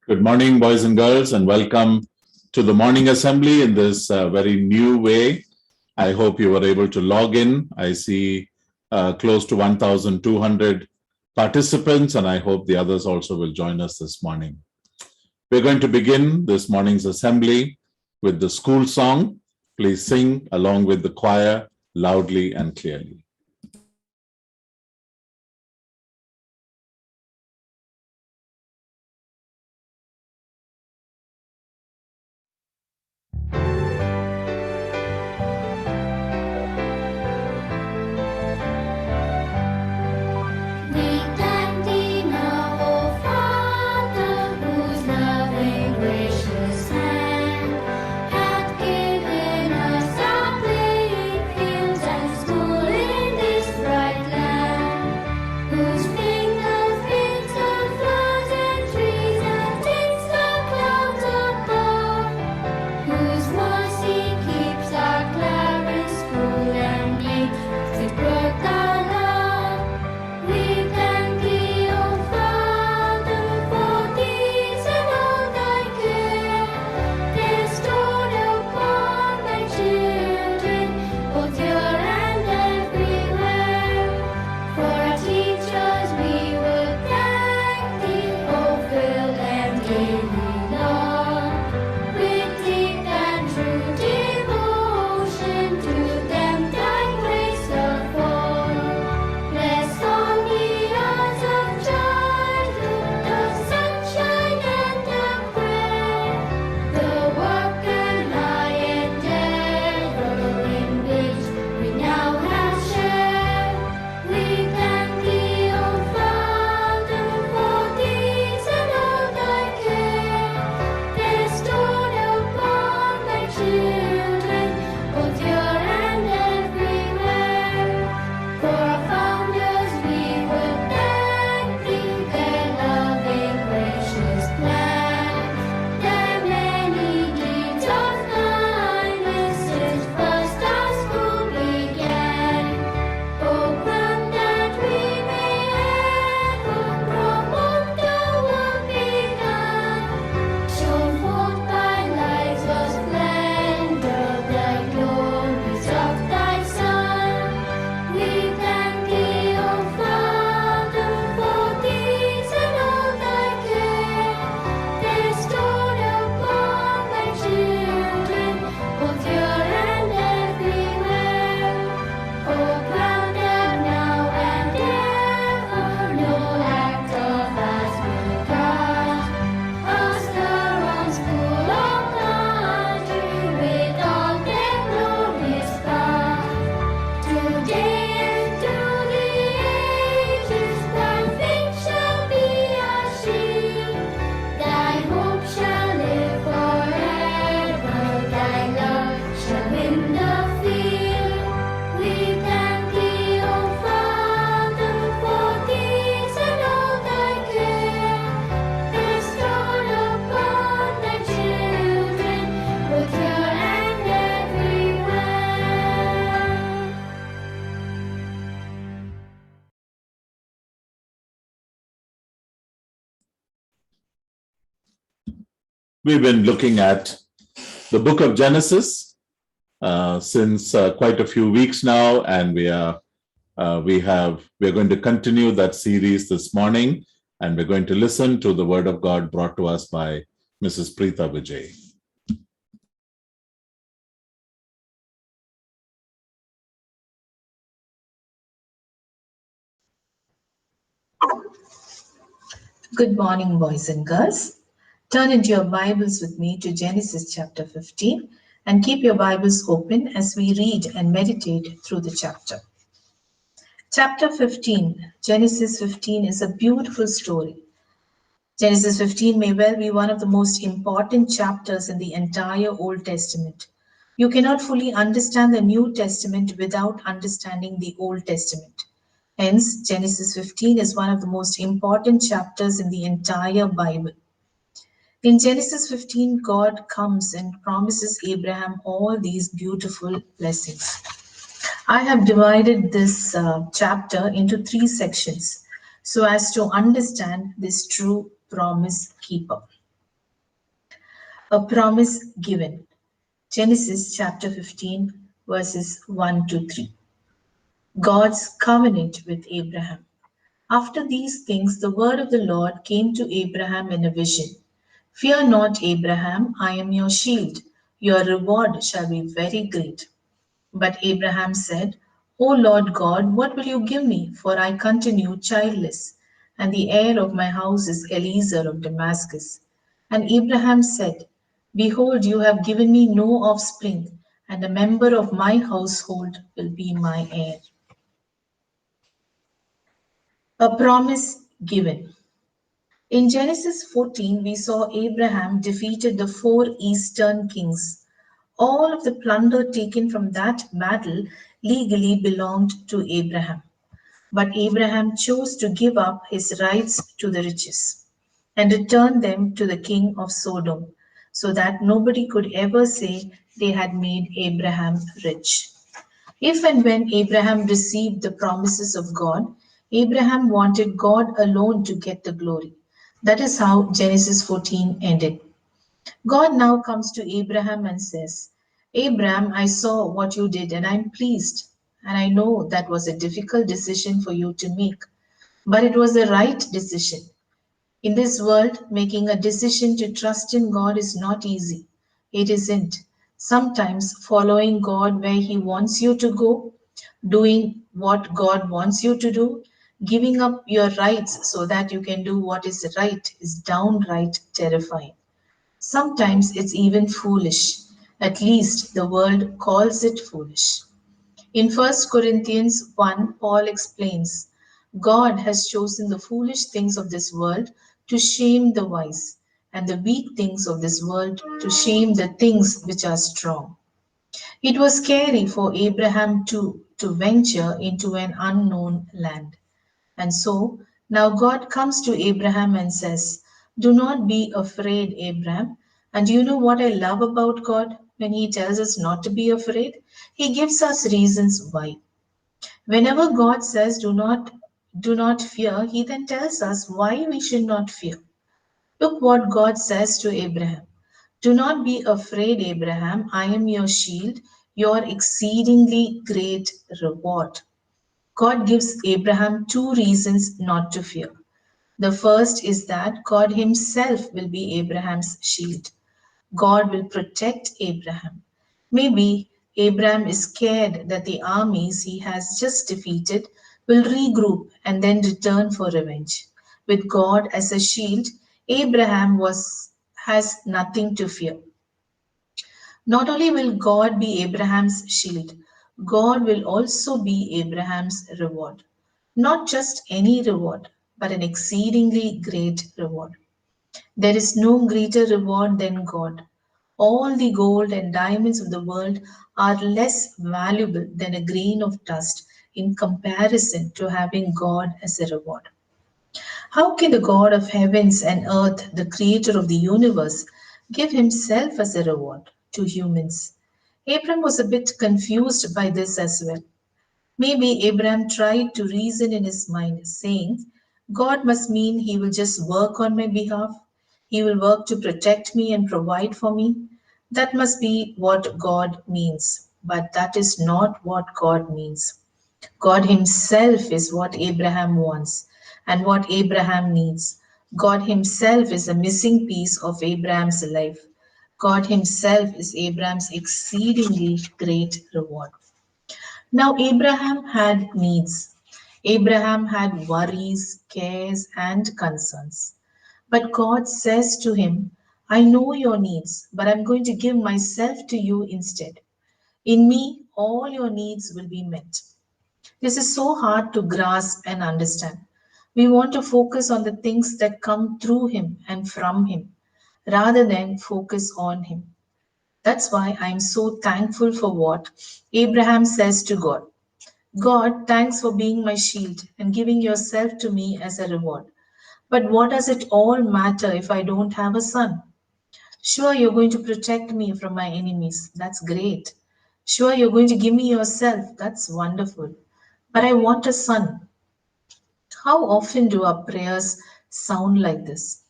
Good morning, boys and girls, and welcome to the morning assembly in this very new way. I hope you were able to log in. I see close to 1,200 participants, and I hope the others also will join us this morning. We're going to begin this morning's assembly with the school song. Please sing along with the choir loudly and clearly. We've been looking at the book of Genesis since quite a few weeks now, and we're going to continue that series this morning, and we're going to listen to the word of God brought to us by Mrs. Preetha Vijay. Good morning, boys and girls. Turn into your Bibles with me to Genesis chapter 15 and keep your Bibles open as we read and meditate through the chapter. Chapter 15, Genesis 15 is a beautiful story. Genesis 15 may well be one of the most important chapters in the entire Old Testament. You cannot fully understand the New Testament without understanding the Old Testament. Hence, Genesis 15 is one of the most important chapters in the entire Bible. In Genesis 15, God comes and promises Abraham all these beautiful blessings. I have divided this chapter into 3 sections so as to understand this true promise keeper. A promise given. Genesis chapter 15, verses 1 to 3. God's covenant with Abraham. After these things, the word of the Lord came to Abraham in a vision. Fear not, Abraham, I am your shield. Your reward shall be very great. But Abraham said, O Lord God, what will you give me? For I continue childless, and the heir of my house is Eliezer of Damascus. And Abraham said, Behold, you have given me no offspring, and a member of my household will be my heir. A promise given. In Genesis 14, we saw Abraham defeated the 4 eastern kings. All of the plunder taken from that battle legally belonged to Abraham. But Abraham chose to give up his rights to the riches and return them to the king of Sodom, so that nobody could ever say they had made Abraham rich. If and when Abraham received the promises of God, Abraham wanted God alone to get the glory. That is how Genesis 14 ended. God now comes to Abraham and says, Abraham, I saw what you did and I'm pleased. And I know that was a difficult decision for you to make, but it was the right decision. In this world, making a decision to trust in God is not easy. It isn't. Sometimes following God where He wants you to go, doing what God wants you to do, giving up your rights so that you can do what is right is downright terrifying. Sometimes it's even foolish. At least the world calls it foolish. In 1 Corinthians 1, Paul explains, God has chosen the foolish things of this world to shame the wise, and the weak things of this world to shame the things which are strong. It was scary for Abraham to venture into an unknown land. And so now God comes to Abraham and says, Do not be afraid, Abraham. And you know what I love about God? When He tells us not to be afraid, He gives us reasons why. Whenever God says do not fear, He then tells us why we should not fear. Look what God says to Abraham. Do not be afraid, Abraham. I am your shield, your exceedingly great reward. God gives Abraham 2 reasons not to fear. The first is that God Himself will be Abraham's shield. God will protect Abraham. Maybe Abraham is scared that the armies he has just defeated will regroup and then return for revenge. With God as a shield, has nothing to fear. Not only will God be Abraham's shield, God will also be Abraham's reward. Not just any reward, but an exceedingly great reward. There is no greater reward than God. All the gold and diamonds of the world are less valuable than a grain of dust in comparison to having God as a reward. How can the God of heavens and earth, the creator of the universe, give himself as a reward to humans? Abraham was a bit confused by this as well. Maybe Abraham tried to reason in his mind, saying, God must mean he will just work on my behalf. He will work to protect me and provide for me. That must be what God means. But that is not what God means. God Himself is what Abraham wants and what Abraham needs. God Himself is a missing piece of Abraham's life. God Himself is Abraham's exceedingly great reward. Now, Abraham had needs. Abraham had worries, cares, and concerns. But God says to him, I know your needs, but I'm going to give myself to you instead. In me, all your needs will be met. This is so hard to grasp and understand. We want to focus on the things that come through Him and from Him rather than focus on Him. That's why I'm so thankful for what Abraham says to God. God, thanks for being my shield and giving yourself to me as a reward. But what does it all matter if I don't have a son? Sure, you're going to protect me from my enemies. That's great. Sure, you're going to give me yourself. That's wonderful. But I want a son. How often do our prayers sound like this?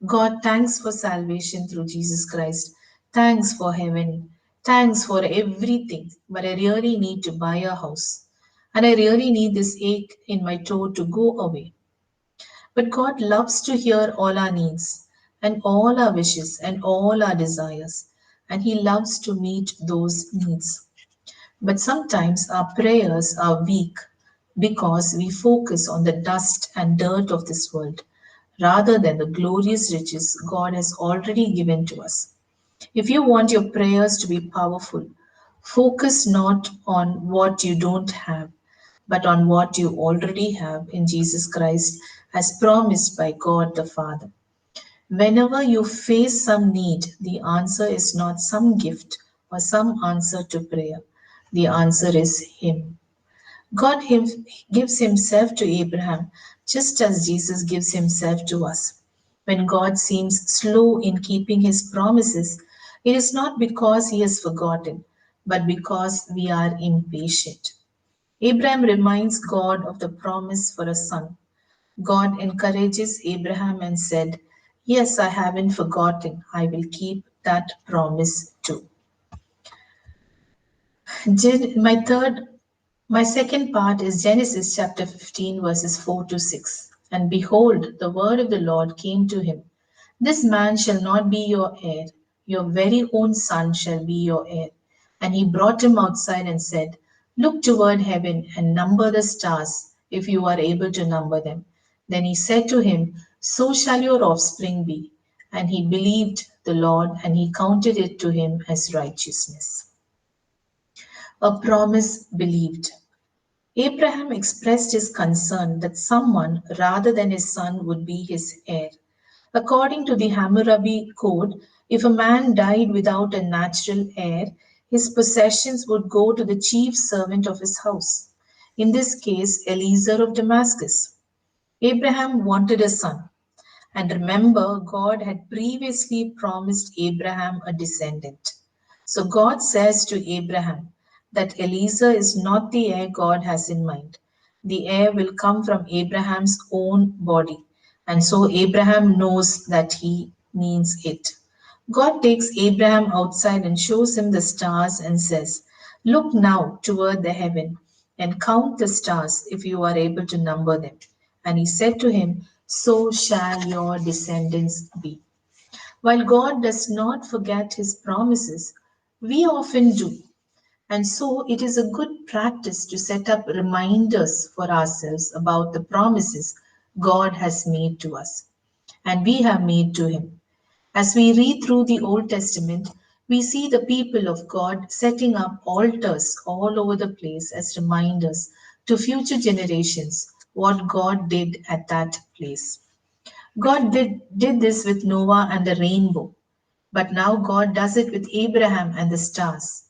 God, thanks for salvation through Jesus Christ, Thanks for heaven. Thanks for everything. But I really need to buy a house. And I really need this ache in my toe to go away. But God loves to hear all our needs and all our wishes and all our desires. And He loves to meet those needs. But sometimes our prayers are weak because we focus on the dust and dirt of this world rather than the glorious riches God has already given to us. If you want your prayers to be powerful, focus not on what you don't have, but on what you already have in Jesus Christ as promised by God the Father. Whenever you face some need, the answer is not some gift or some answer to prayer. The answer is Him. Gives Himself to Abraham just as Jesus gives Himself to us. When God seems slow in keeping His promises, it is not because He has forgotten, but because we are impatient. Abraham reminds God of the promise for a son. God encourages Abraham and said, Yes, I haven't forgotten. I will keep that promise too. My second part is Genesis chapter 15, verses 4 to 6. And behold, the word of the Lord came to him. This man shall not be your heir, your very own son shall be your heir. And he brought him outside and said, Look toward heaven and number the stars, if you are able to number them. Then he said to him, So shall your offspring be. And he believed the Lord, and he counted it to him as righteousness. A promise believed. Abraham expressed his concern that someone rather than his son would be his heir. According to the Hammurabi Code, if a man died without a natural heir, his possessions would go to the chief servant of his house, in this case, Eliezer of Damascus. Abraham wanted a son, and remember, God had previously promised Abraham a descendant. So God says to Abraham that Eliezer is not the heir God has in mind. The heir will come from Abraham's own body. And so Abraham knows that he means it. God takes Abraham outside and shows him the stars and says, Look now toward the heaven and count the stars if you are able to number them. And he said to him, So shall your descendants be. While God does not forget his promises, we often do. And so it is a good practice to set up reminders for ourselves about the promises God has made to us and we have made to him. As we read through the Old Testament, we see the people of God setting up altars all over the place as reminders to future generations what God did at that place. God did this with Noah and the rainbow, but now God does it with Abraham and the stars.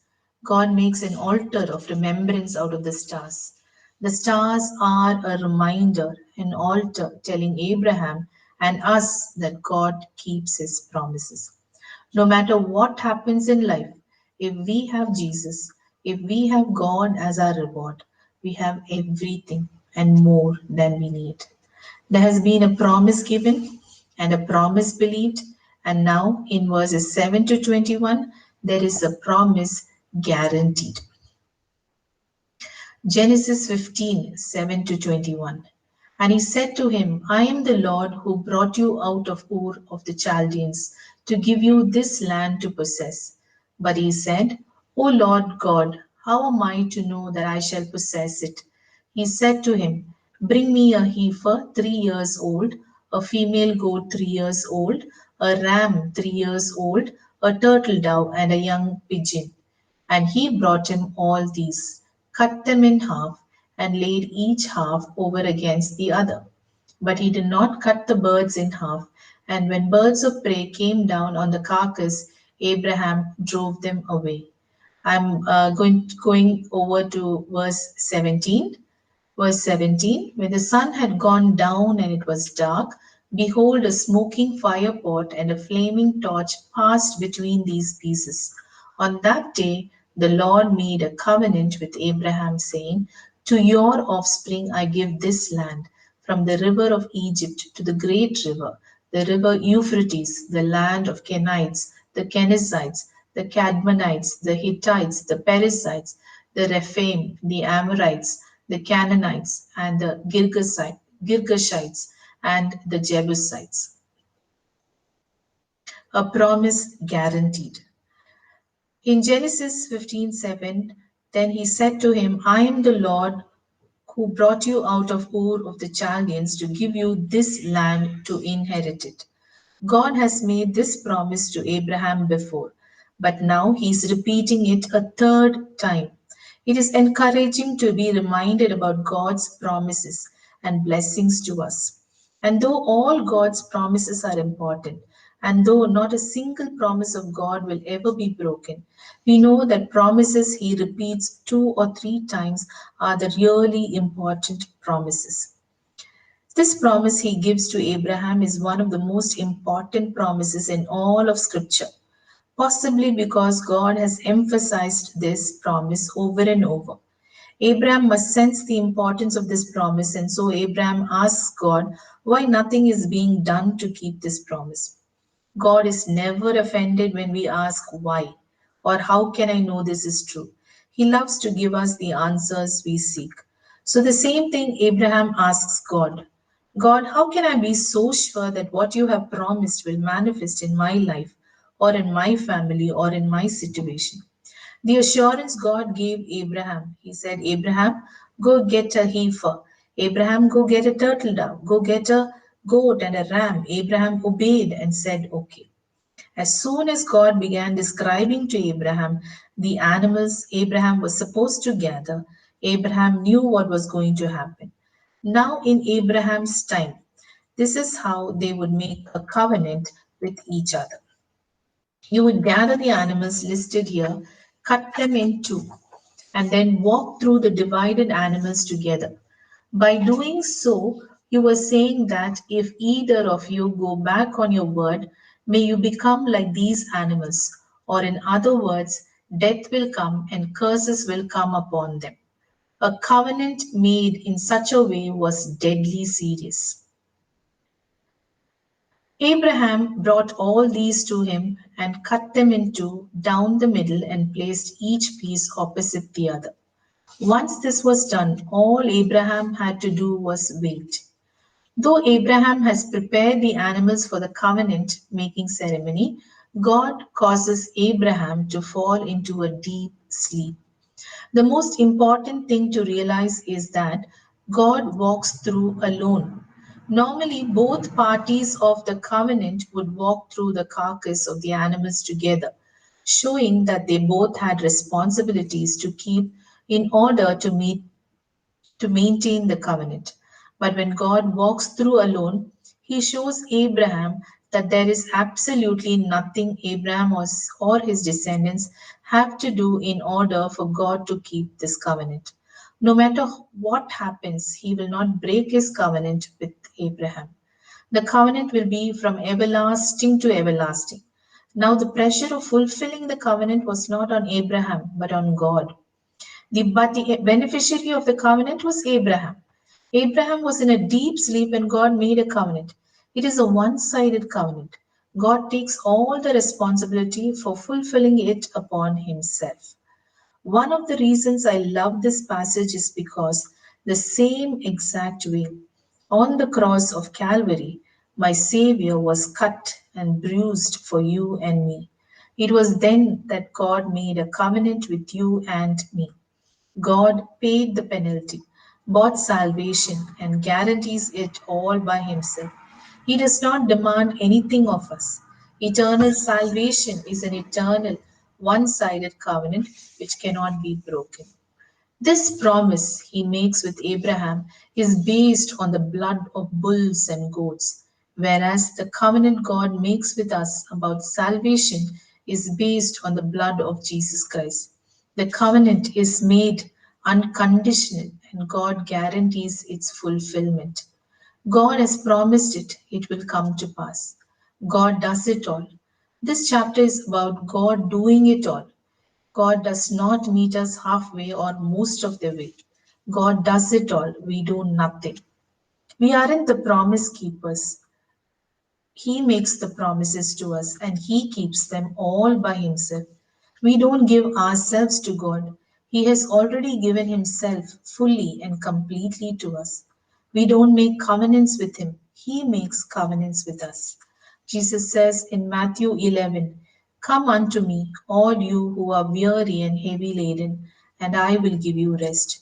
God makes an altar of remembrance out of the stars. The stars are a reminder, an altar telling Abraham and us that God keeps his promises. No matter what happens in life, if we have Jesus, if we have God as our reward, we have everything and more than we need. There has been a promise given and a promise believed, and now in verses 7 to 21, there is a promise guaranteed. Genesis 15, 7 to 21. And he said to him, I am the Lord who brought you out of Ur of the Chaldeans to give you this land to possess. But he said, O Lord God, how am I to know that I shall possess it? He said to him, Bring me a heifer 3 years old, a female goat 3 years old, a ram 3 years old, a turtle dove, and a young pigeon. And he brought him all these, cut them in half, and laid each half over against the other. But he did not cut the birds in half, and when birds of prey came down on the carcass, Abraham drove them away. I'm going over to verse 17. Verse 17, when the sun had gone down and it was dark, behold, a smoking fire pot and a flaming torch passed between these pieces. On that day, the Lord made a covenant with Abraham, saying, To your offspring I give this land, from the river of Egypt to the great river, the river Euphrates, the land of Kenites, the Kenizzites, the Cadmonites, the Hittites, the Perizzites, the Rephaim, the Amorites, the Canaanites, and the Girgashites, and the Jebusites. A promise guaranteed. In Genesis 15:7, then he said to him, I am the Lord who brought you out of Ur of the Chaldeans to give you this land to inherit it. God has made this promise to Abraham before, but now he's repeating it a third time. It is encouraging to be reminded about God's promises and blessings to us. And though all God's promises are important, and though not a single promise of God will ever be broken, we know that promises he repeats 2 or 3 times are the really important promises. This promise he gives to Abraham is one of the most important promises in all of Scripture, possibly because God has emphasized this promise over and over. Abraham must sense the importance of this promise, and so Abraham asks God why nothing is being done to keep this promise. God is never offended when we ask why or how can I know this is true. He loves to give us the answers we seek. So, the same thing Abraham asks God, God, how can I be so sure that what you have promised will manifest in my life or in my family or in my situation? The assurance God gave Abraham, he said, Abraham, go get a heifer. Abraham, go get a turtle dove. Go get a goat and a ram. Abraham obeyed and said, okay. As soon as God began describing to Abraham the animals Abraham was supposed to gather, Abraham knew what was going to happen. Now, in Abraham's time, this is how they would make a covenant with each other. You would gather the animals listed here, cut them in two, and then walk through the divided animals together. By doing so, you were saying that if either of you go back on your word, may you become like these animals, or in other words, death will come and curses will come upon them. A covenant made in such a way was deadly serious. Abraham brought all these to him and cut them in two down the middle and placed each piece opposite the other. Once this was done, all Abraham had to do was wait. Though Abraham has prepared the animals for the covenant making ceremony, God causes Abraham to fall into a deep sleep. The most important thing to realize is that God walks through alone. Normally, both parties of the covenant would walk through the carcass of the animals together, showing that they both had responsibilities to keep in order to maintain the covenant. But when God walks through alone, he shows Abraham that there is absolutely nothing Abraham or his descendants have to do in order for God to keep this covenant. No matter what happens, he will not break his covenant with Abraham. The covenant will be from everlasting to everlasting. Now, the pressure of fulfilling the covenant was not on Abraham, but on God. But the beneficiary of the covenant was Abraham. Abraham was in a deep sleep when God made a covenant. It is a one sided covenant. God takes all the responsibility for fulfilling it upon himself. One of the reasons I love this passage is because the same exact way, on the cross of Calvary, my Savior was cut and bruised for you and me. It was then that God made a covenant with you and me. God paid the penalty, bought salvation, and guarantees it all by Himself. He does not demand anything of us. Eternal salvation is an eternal, one sided covenant which cannot be broken. This promise he makes with Abraham is based on the blood of bulls and goats, whereas the covenant God makes with us about salvation is based on the blood of Jesus Christ. The covenant is made unconditional and God guarantees its fulfillment. God has promised it, it will come to pass. God does it all. This chapter is about God doing it all. God does not meet us halfway or most of the way. God does it all. We do nothing. We aren't the promise keepers. He makes the promises to us and He keeps them all by Himself. We don't give ourselves to God. He has already given Himself fully and completely to us. We don't make covenants with Him. He makes covenants with us. Jesus says in Matthew 11, "Come unto me, all you who are weary and heavy laden, and I will give you rest."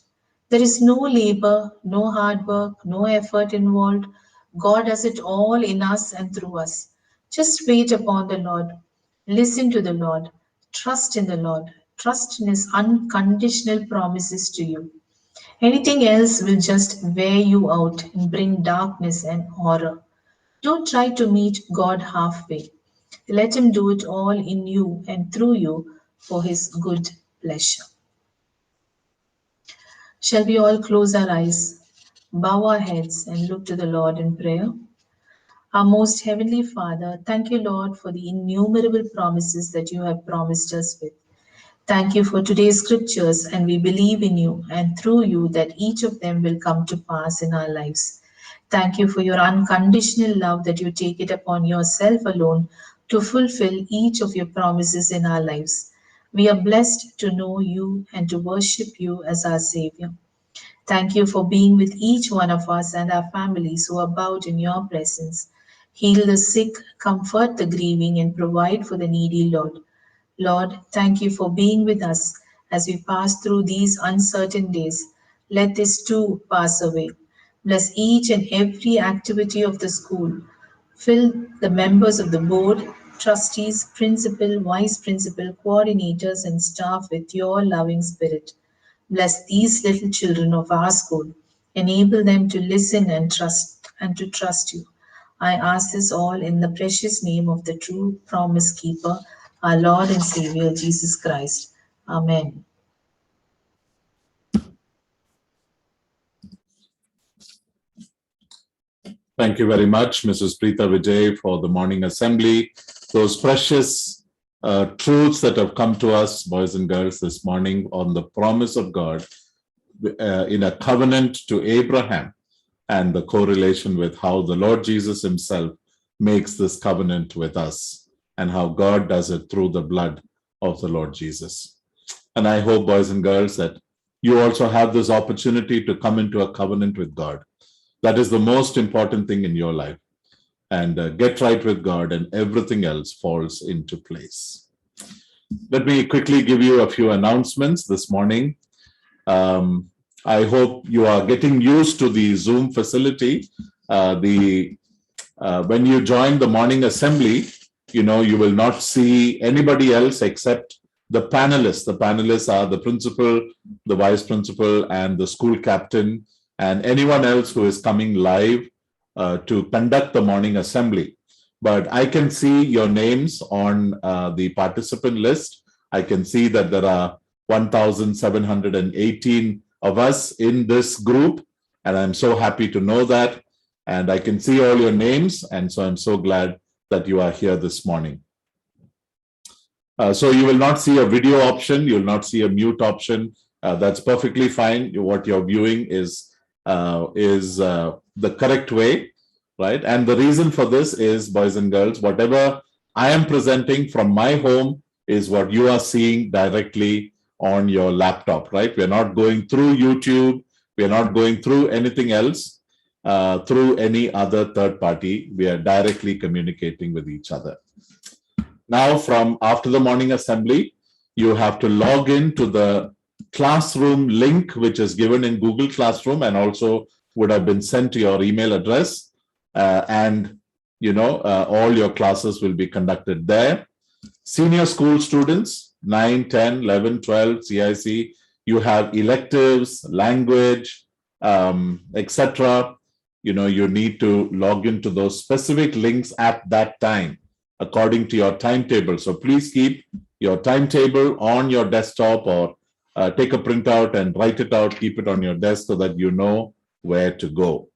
There is no labor, no hard work, no effort involved. God does it all in us and through us. Just wait upon the Lord. Listen to the Lord. Trust in the Lord. Trust in His unconditional promises to you. Anything else will just wear you out and bring darkness and horror. Don't try to meet God halfway. Let Him do it all in you and through you for His good pleasure. Shall we all close our eyes, bow our heads, and look to the Lord in prayer? Our most heavenly Father, thank you, Lord, for the innumerable promises that you have promised us with. Thank you for today's scriptures, and we believe in you and through you that each of them will come to pass in our lives. Thank you for your unconditional love that you take it upon yourself alone to fulfill each of your promises in our lives. We are blessed to know you and to worship you as our Savior. Thank you for being with each one of us and our families who are bowed in your presence. Heal the sick, comfort the grieving, and provide for the needy, Lord. Lord, thank you for being with us as we pass through these uncertain days. Let this too pass away. Bless each and every activity of the school. Fill the members of the board, trustees, principal, vice principal, coordinators, and staff with your loving spirit. Bless these little children of our school. Enable them to listen and to trust you. I ask this all in the precious name of the true promise keeper, our Lord and Savior Jesus Christ. Amen. Thank you very much, Mrs. Preeta Vijay, for the morning assembly. Those precious truths that have come to us, boys and girls, this morning on the promise of God in a covenant to Abraham and the correlation with how the Lord Jesus himself makes this covenant with us and how God does it through the blood of the Lord Jesus. And I hope, boys and girls, that you also have this opportunity to come into a covenant with God. That is the most important thing in your life. And get right with God, and everything else falls into place. Let me quickly give you a few announcements this morning. I hope you are getting used to the Zoom facility. When you join the morning assembly, you will not see anybody else except the panelists. The panelists are the principal, the vice principal, and the school captain, and anyone else who is coming live to conduct the morning assembly. But I can see your names on the participant list. I can see that there are 1,718 of us in this group, and I'm so happy to know that. And I can see all your names, and so I'm so glad that you are here this morning. So you will not see a video option, you'll not see a mute option. That's perfectly fine. What you're viewing is the correct way, right? And the reason for this is, boys and girls, whatever I am presenting from my home is what you are seeing directly on your laptop, right? We're not going through YouTube. We're not going through anything else, through any other third party. We are directly communicating with each other. Now, from after the morning assembly, you have to log in to the classroom link, which is given in Google Classroom and also would have been sent to your email address. All your classes will be conducted there. Senior school students, 9, 10, 11, 12, CIC, you have electives, language, etc. You need to log into those specific links at that time according to your timetable. So please keep your timetable on your desktop, or take a printout and write it out, keep it on your desk so that you know where to go,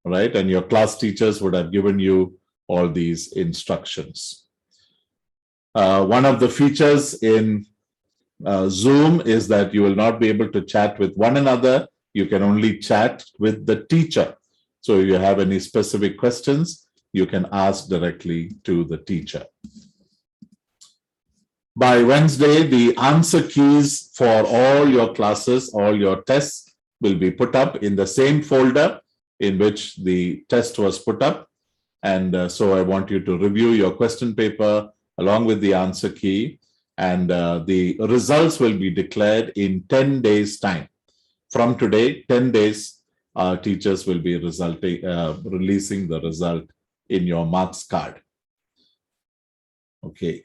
right? And your class teachers would have given you all these instructions. One of the features in Zoom is that you will not be able to chat with one another. You can only chat with the teacher. So if you have any specific questions, you can ask directly to the teacher. By Wednesday, the answer keys for all your classes, all your tests will be put up in the same folder in which the test was put up. And so I want you to review your question paper along with the answer key. And the results will be declared in 10 days' time. From today, 10 days, our teachers will be releasing the result in your marks card. Okay.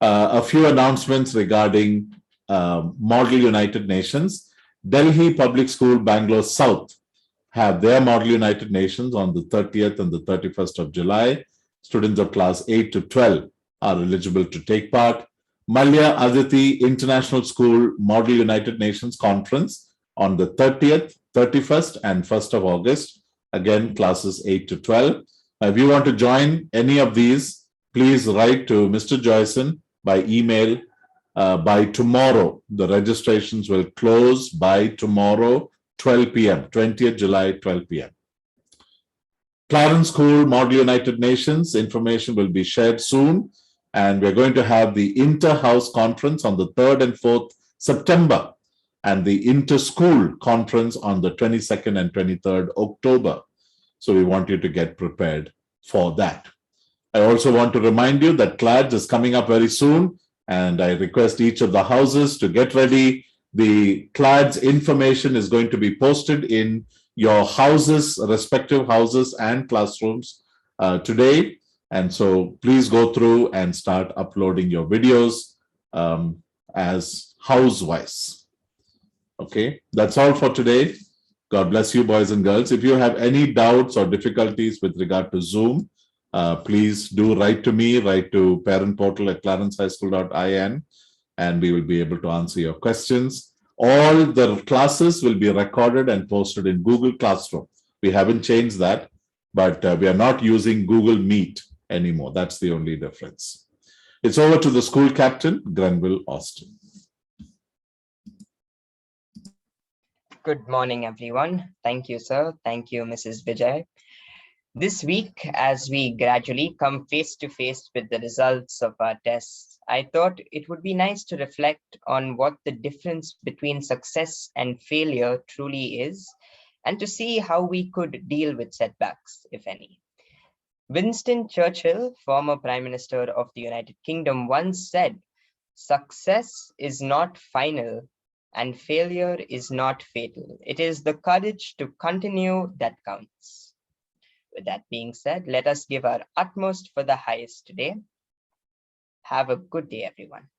A few announcements regarding Model United Nations. Delhi Public School, Bangalore South have their Model United Nations on the 30th and the 31st of July. Students of class 8 to 12 are eligible to take part. Malya Aditi International School Model United Nations Conference on the 30th, 31st, and 1st of August. Again, classes 8 to 12. If you want to join any of these, please write to Mr. Joyson by email by tomorrow. The registrations will close by tomorrow, 12 p.m., 20th July, 12 p.m. Clarence School Model United Nations information will be shared soon. And we're going to have the Inter-House Conference on the 3rd and 4th September and the Inter-School Conference on the 22nd and 23rd October. So we want you to get prepared for that. I also want to remind you that CLADS is coming up very soon, and I request each of the houses to get ready. The CLADS information is going to be posted in your houses, respective houses and classrooms today. And so please go through and start uploading your videos as house-wise. Okay, that's all for today. God bless you, boys and girls. If you have any doubts or difficulties with regard to Zoom, please do write to me, write to parentportal@clarencehighschool.in, and we will be able to answer your questions. All the classes will be recorded and posted in Google Classroom. We haven't changed that, but we are not using Google Meet anymore. That's the only difference. It's over to the school captain, Grenville Austin. Good morning, everyone. Thank you, sir. Thank you, Mrs. Vijay. This week, as we gradually come face to face with the results of our tests, I thought it would be nice to reflect on what the difference between success and failure truly is, and to see how we could deal with setbacks, if any. Winston Churchill, former Prime Minister of the United Kingdom, once said, "Success is not final and failure is not fatal. It is the courage to continue that counts." With that being said, let us give our utmost for the highest today. Have a good day, everyone.